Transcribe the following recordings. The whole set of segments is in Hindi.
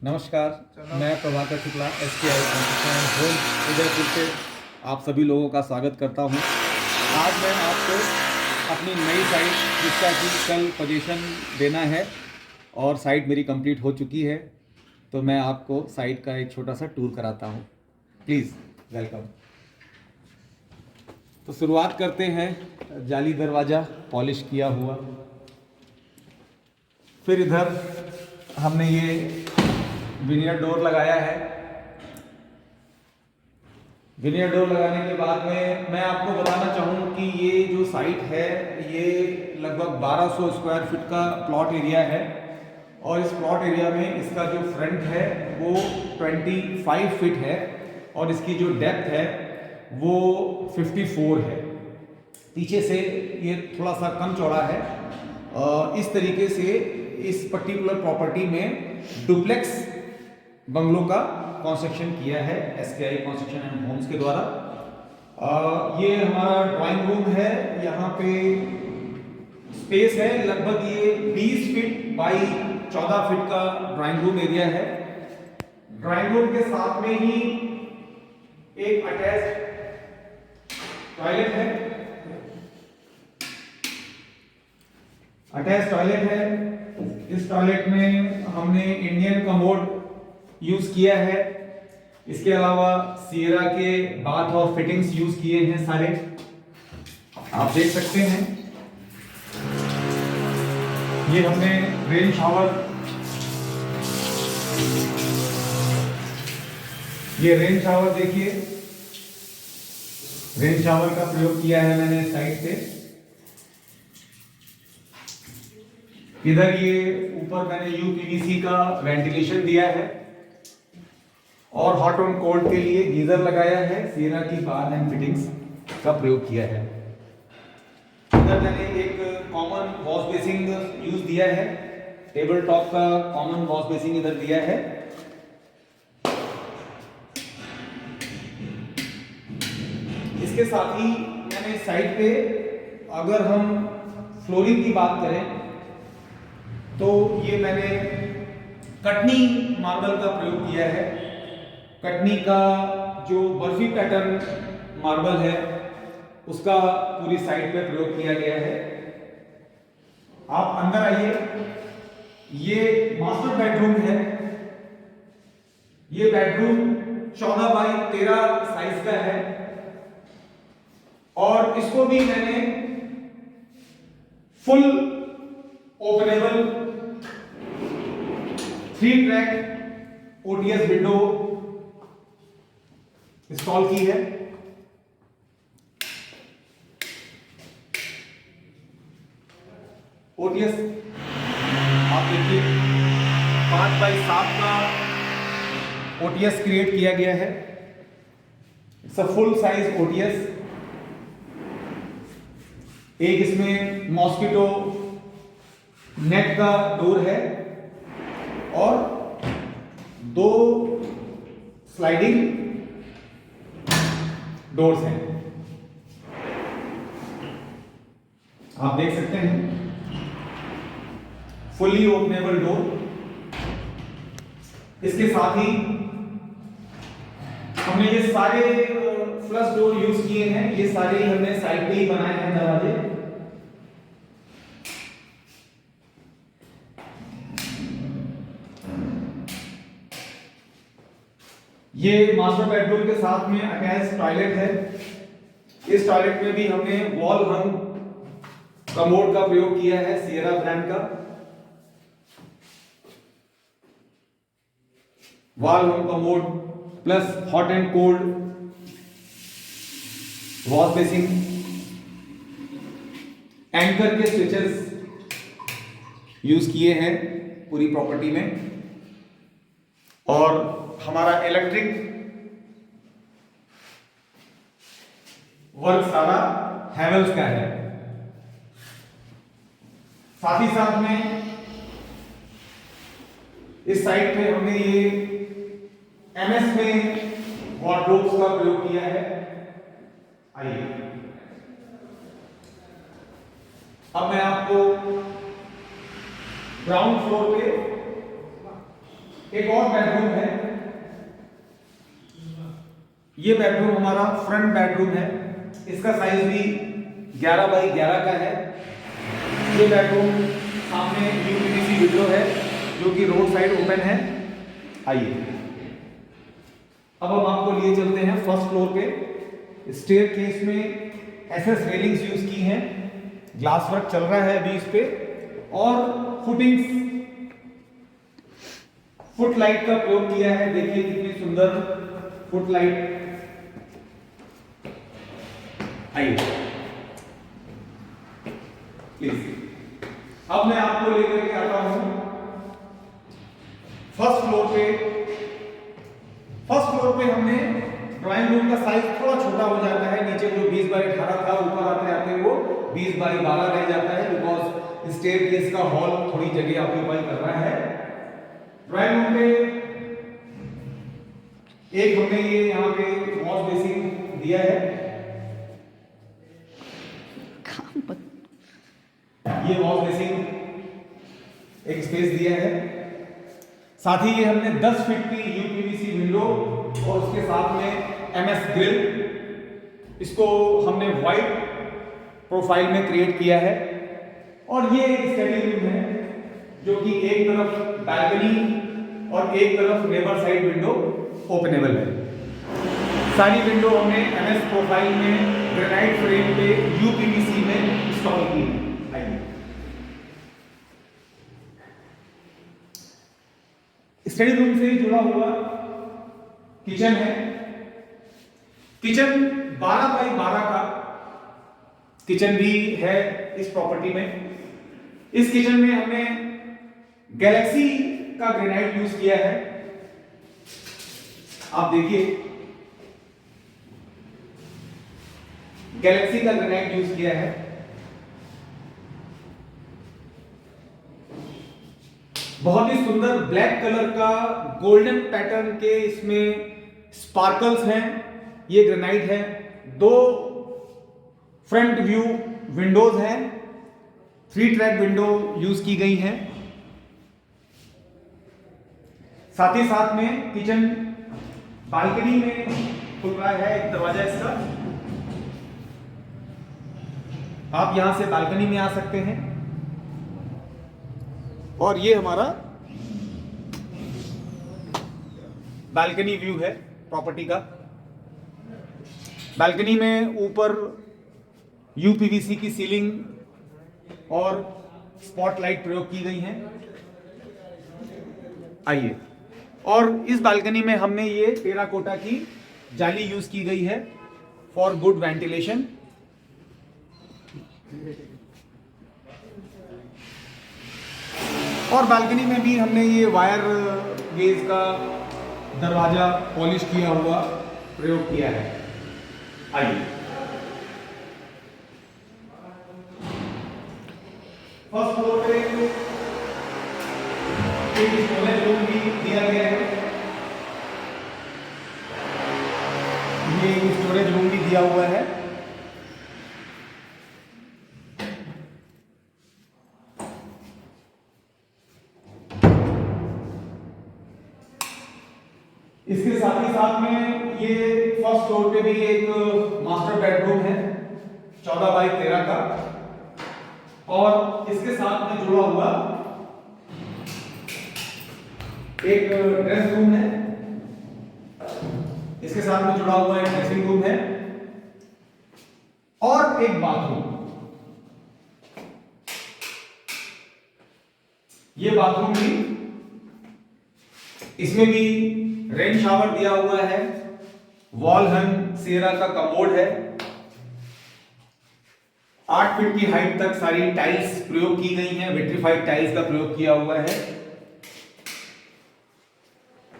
नमस्कार, मैं Prabhakar Shukla SKI construction home Udaipur से आप सभी लोगों का स्वागत करता हूं। आज मैं आपको अपनी नई साइट जिसका कि कल पोजीशन देना है और साइट मेरी कंप्लीट हो चुकी है, तो मैं आपको साइट का एक छोटा सा टूर कराता हूं। Please welcome. तो शुरुआत करते हैं। जाली दरवाज़ा पॉलिश किया हुआ, फिर इधर हमने ये विनियर डोर लगाया है। विनियर डोर लगाने के बाद में मैं आपको बताना चाहूँ कि ये जो साइट है ये लगभग 1200 स्क्वायर फीट का प्लॉट एरिया है और इस प्लॉट एरिया में इसका जो फ्रंट है वो 25 फीट है और इसकी जो डेप्थ है वो 54 है। पीछे से ये थोड़ा सा कम चौड़ा है। इस तरीके से इस पर्टिकुलर प्रॉपर्टी में डुप्लेक्स बंगलों का कंस्ट्रक्शन किया है SKI कंस्ट्रक्शन एंड होम्स के द्वारा। ये हमारा ड्राइंग रूम है। यहाँ पे स्पेस है लगभग ये 20 फीट बाई 14 फीट का ड्राइंग रूम एरिया है। ड्राइंग रूम के साथ में ही एक अटैच्ड टॉयलेट है। इस टॉयलेट में हमने इंडियन कमोड यूज किया है। इसके अलावा सियरा के बाथ और फिटिंग्स यूज किए हैं सारे, आप देख सकते हैं। ये हमने रेन शावर, ये रेन शावर देखिए, रेन शावर का प्रयोग किया है मैंने साइड पे। इधर ये ऊपर मैंने UPVC का वेंटिलेशन दिया है और हॉट एंड कोल्ड के लिए गीजर लगाया है। सियरा की बाथ एंड फिटिंग्स का प्रयोग किया है। इधर मैंने एक कॉमन वॉश बेसिंग यूज दिया है। टेबल टॉप का कॉमन वॉश बेसिंग इधर दिया है। इसके साथ ही मैंने साइड पे, अगर हम फ्लोरिंग की बात करें तो ये मैंने कटनी मार्बल का प्रयोग किया है। कटनी का जो बर्फी पैटर्न मार्बल है उसका पूरी साइड पे प्रयोग किया गया है। आप अंदर आइए। ये मास्टर बेडरूम है। ये बेडरूम 14 बाई 13 साइज का है और इसको भी मैंने full openable 3 track OTS window install की है। OTS आप देखिए 5 बाई 7 का OTS क्रिएट किया गया है। It's a full size OTS। एक इसमें मॉस्किटो नेट का डोर है और 2 स्लाइडिंग डोर्स हैं, आप देख सकते हैं। Fully openable door. इसके साथ ही हमने ये सारे फ्लश डोर यूज किए हैं। ये सारे हमने साइड पे ही बनाए हैं दरवाजे। ये मास्टर बेडरूम के साथ में अटैच टॉयलेट है। इस टॉयलेट में भी हमने वॉल हंग कमोड का प्रयोग किया है सियरा ब्रांड का। Wall hung commode plus hot and cold wash basin, anchor के स्विचेस यूज किए हैं पूरी प्रॉपर्टी में और हमारा इलेक्ट्रिक वर्क सारा हैवेल्स का है। साथ ही साथ में इस साइड पे हमने ये MS में वार्डरोब्स का प्रयोग किया है। आइए अब मैं आपको ग्राउंड फ्लोर पे एक और बेडरूम है। ये बेडरूम हमारा फ्रंट बेडरूम है। इसका साइज भी 11 बाई 11 का है। ये बेडरूम सामने यूपीवीसी विंडो है जो कि रोड साइड ओपन है। आइए अब हम आपको लिए चलते हैं फर्स्ट फ्लोर पे। स्टेयर केस में एसएस रेलिंग्स यूज की हैं। ग्लास वर्क चल रहा है अभी इस पे और फुटिंग्स फुट लाइट का प्रयोग किया है। देखिए कितनी सुंदर फुट लाइट। आइए प्लीज अब मैं आपको लेकर के आता हूं फर्स्ट फ्लोर पे। फर्स्ट फ्लोर पे हमने ड्राइंग रूम का साइज थोड़ा छोटा हो जाता है। नीचे जो 20 बाई 18 था ऊपर आते आते वो 20 बाई 12 रह जाता है बिकॉज स्टेयर केस का हॉल थोड़ी जगह ऑक्यूपाई कर रहा है। ड्राइंग रूम में एक हमने ये यहाँ पे वॉश बेसिन दिया है। ये वॉश बेसिन एक स्पेस दिया है। साथ ही ये हमने 10 फीट की यूपीवीसी विंडो और उसके साथ में एमएस ग्रिल, इसको हमने व्हाइट प्रोफाइल में क्रिएट किया है। और ये एक स्टडी रूम है जो कि एक तरफ बैल्कनी और एक तरफ नेबर साइड विंडो ओपनेबल है। सारी विंडो हमने एमएस प्रोफाइल में ग्रेनाइट फ्रेम पे यूपीवीसी में इंस्टॉल की है। स्टडी रूम से जुड़ा हुआ किचन है। किचन 12 बाई 12 का किचन भी है इस प्रॉपर्टी में। इस किचन में हमने गैलेक्सी का ग्रेनाइट यूज किया है। आप देखिए गैलेक्सी का ग्रेनाइट यूज किया है। बहुत ही सुंदर ब्लैक कलर का गोल्डन पैटर्न के इसमें स्पार्कल्स हैं। ये ग्रेनाइट है। 2 फ्रंट व्यू विंडोज हैं। 3 ट्रैक विंडो यूज की गई हैं। साथ ही साथ में किचन बालकनी में खुल रहा है एक दरवाजा इसका। आप यहां से बालकनी में आ सकते हैं। और ये हमारा बालकनी व्यू है प्रॉपर्टी का। बालकनी में ऊपर यूपीवीसी की सीलिंग और स्पॉटलाइट प्रयोग की गई हैं। आइए और इस बालकनी में हमने ये टेराकोटा की जाली यूज की गई है फॉर गुड वेंटिलेशन। और बालकनी में भी हमने ये वायर गेज का दरवाजा पॉलिश किया हुआ प्रयोग किया है। आइए फर्स्ट फ्लोर पे एक स्टोरेज रूम भी दिया गया है। ये स्टोरेज रूम भी दिया हुआ है। इसके साथ ही साथ में ये फर्स्ट फ्लोर पे भी एक मास्टर बेडरूम है 14 बाई 13 का। और इसके साथ में जुड़ा हुआ एक ड्रेस रूम है। इसके साथ में जुड़ा हुआ एक ड्रेसिंग रूम है और एक बाथरूम। ये बाथरूम भी, इसमें भी रेन शावर दिया हुआ है। वॉल हंग सेरा का कमोड है। 8 फीट की हाइट तक सारी टाइल्स प्रयोग की गई हैं। विट्रीफाइड टाइल्स का प्रयोग किया हुआ है।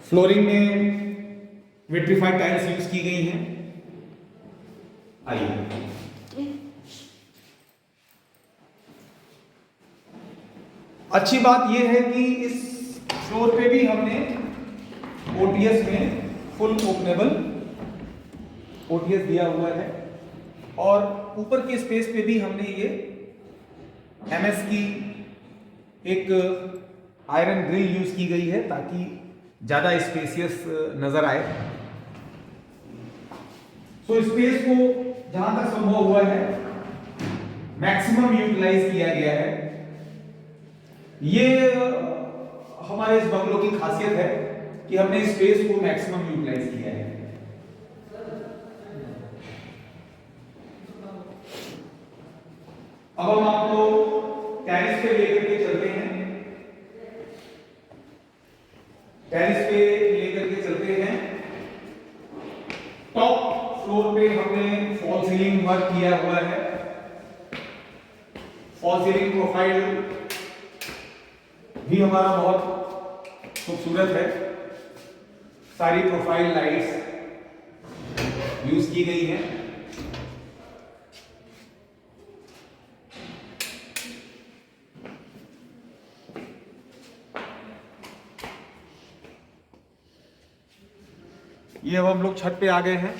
फ्लोरिंग में विट्रीफाइड टाइल्स यूज की गई हैं। आइए अच्छी बात यह है कि इस फ्लोर पे भी हमने ओटीएस में फुल ओपनेबल ओटीएस दिया हुआ है। और ऊपर के स्पेस पे भी हमने ये एमएस की एक आयरन ग्रिल यूज की गई है ताकि ज़्यादा स्पेसियस नज़र आए। तो स्पेस को जहां तक संभव हुआ है मैक्सिमम यूटिलाइज किया गया है। ये हमारे इस बंगलो की खासियत है कि हमने स्पेस को मैक्सिमम यूटिलाइज किया है। अब हम आपको टेरेस पे लेकर के चलते हैं। टेरेस पे लेकर के चलते हैं। टॉप फ्लोर पे हमने फॉल सीलिंग वर्क किया हुआ है। फॉल सीलिंग प्रोफाइल भी हमारा बहुत खूबसूरत है। सारी प्रोफाइल लाइट्स यूज की गई हैं। ये अब हम लोग छत पे आ गए हैं।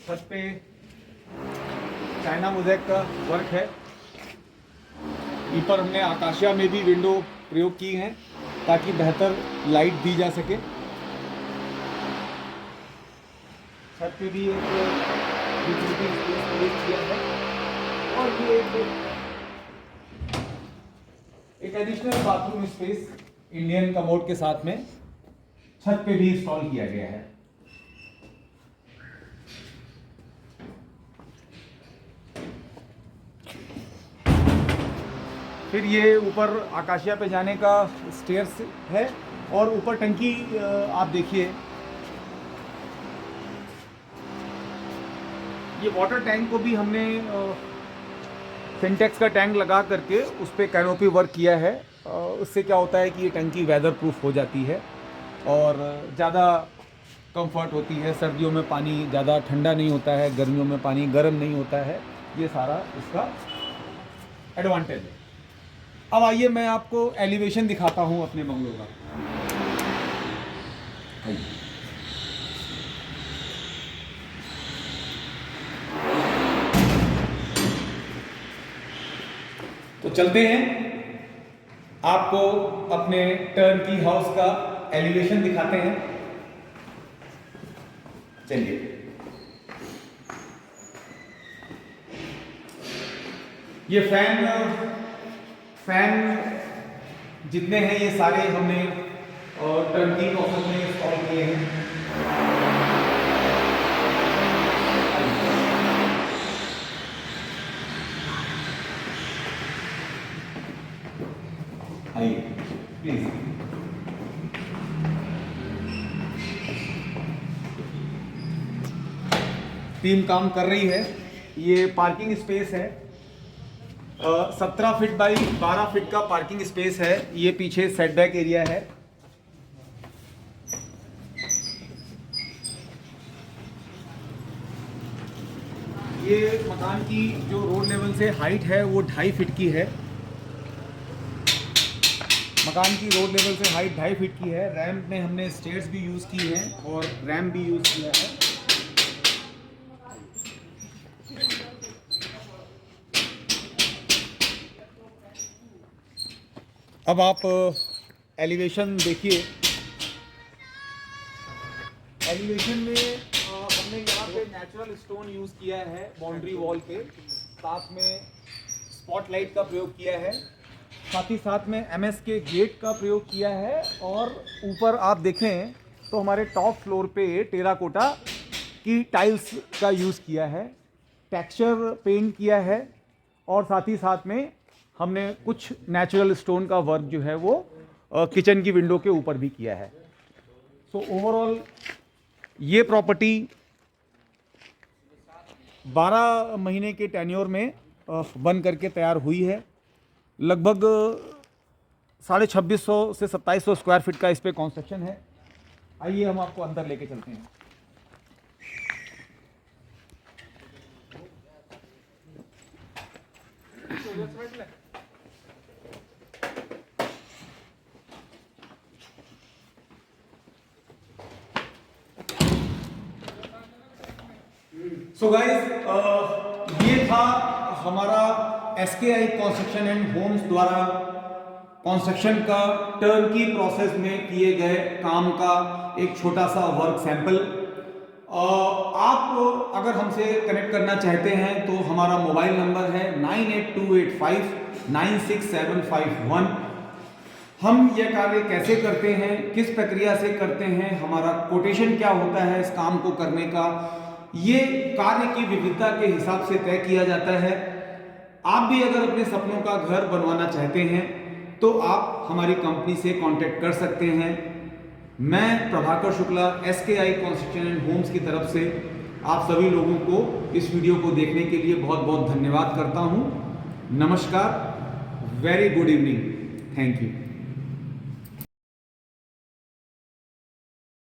छत पे चाइना मोज़ेक का वर्क है। ऊपर हमने आकाशिया में भी विंडो प्रयोग की हैं ताकि बेहतर लाइट दी जा सके। छत पे भी एक यूटिलिटी स्पेस प्रयोग किया है और ये एक additional bathroom space Indian commode के साथ में छत पे भी इंस्टॉल किया गया है। फिर ये ऊपर आकाशिया पे जाने का स्टेयर्स है और ऊपर टंकी आप देखिए। ये वाटर टैंक को भी हमने सिंटेक्स का टैंक लगा करके उस पर कैनोपी वर्क किया है। उससे क्या होता है कि ये टंकी वेदर प्रूफ हो जाती है और ज़्यादा कंफर्ट होती है। सर्दियों में पानी ज़्यादा ठंडा नहीं होता है, गर्मियों में पानी गर्म नहीं होता है। ये सारा इसका एडवांटेज है। अब आइए मैं आपको एलिवेशन दिखाता हूँ अपने बंगलों का। तो चलते हैं, आपको अपने टर्नकी हाउस का एलिवेशन दिखाते हैं। चलिए। ये फैन जितने हैं ये सारे हमने टर्नकी प्रोसेस में इंस्टॉल किए हैं। आइए प्लीज। टीम काम कर रही है। ये पार्किंग स्पेस है। 17 फीट बाई 12 फीट का पार्किंग स्पेस है। ये पीछे सेटबैक एरिया है। ये मकान की जो रोड लेवल से हाइट है वो 2.5 फीट की है। मकान की रोड लेवल से हाइट 2.5 फीट की है। रैम्प में हमने स्टेयर्स भी यूज़ की हैं और रैम्प भी यूज़ किया है। अब आप एलिवेशन देखिए। एलिवेशन में हमने यहाँ पे नेचुरल स्टोन यूज़ किया है बाउंड्री वॉल के साथ में। स्पॉटलाइट का प्रयोग किया है, साथ ही साथ में एमएस के गेट का प्रयोग किया है। और ऊपर आप देखें तो हमारे टॉप फ्लोर पे टेराकोटा की टाइल्स का यूज़ किया है, टेक्सचर पेंट किया है और साथ ही साथ में हमने कुछ नेचुरल स्टोन का वर्क जो है वो किचन की विंडो के ऊपर भी किया है। सो ओवरऑल ये प्रॉपर्टी 12 महीने के टेन्योर में बन करके तैयार हुई है। लगभग 2650 से 2700 स्क्वायर फीट का इस पे कंस्ट्रक्शन है। आइए हम आपको अंदर लेके चलते हैं। सो गाइस, ये था हमारा SKI कंस्ट्रक्शन एंड होम्स द्वारा कंस्ट्रक्शन का टर्नकी प्रोसेस में किए गए काम का एक छोटा सा वर्क सैंपल। आप अगर हमसे कनेक्ट करना चाहते हैं तो हमारा मोबाइल नंबर है 9828596751। हम यह कार्य कैसे करते हैं, किस प्रक्रिया से करते हैं, हमारा कोटेशन क्या होता है इस काम को करने का, ये कार्य की विविधता के हिसाब से तय किया जाता है। आप भी अगर अपने सपनों का घर बनवाना चाहते हैं तो आप हमारी कंपनी से कांटेक्ट कर सकते हैं। मैं Prabhakar Shukla SKI construction and homes की तरफ से आप सभी लोगों को इस वीडियो को देखने के लिए बहुत बहुत धन्यवाद करता हूं। नमस्कार, very good evening, thank you.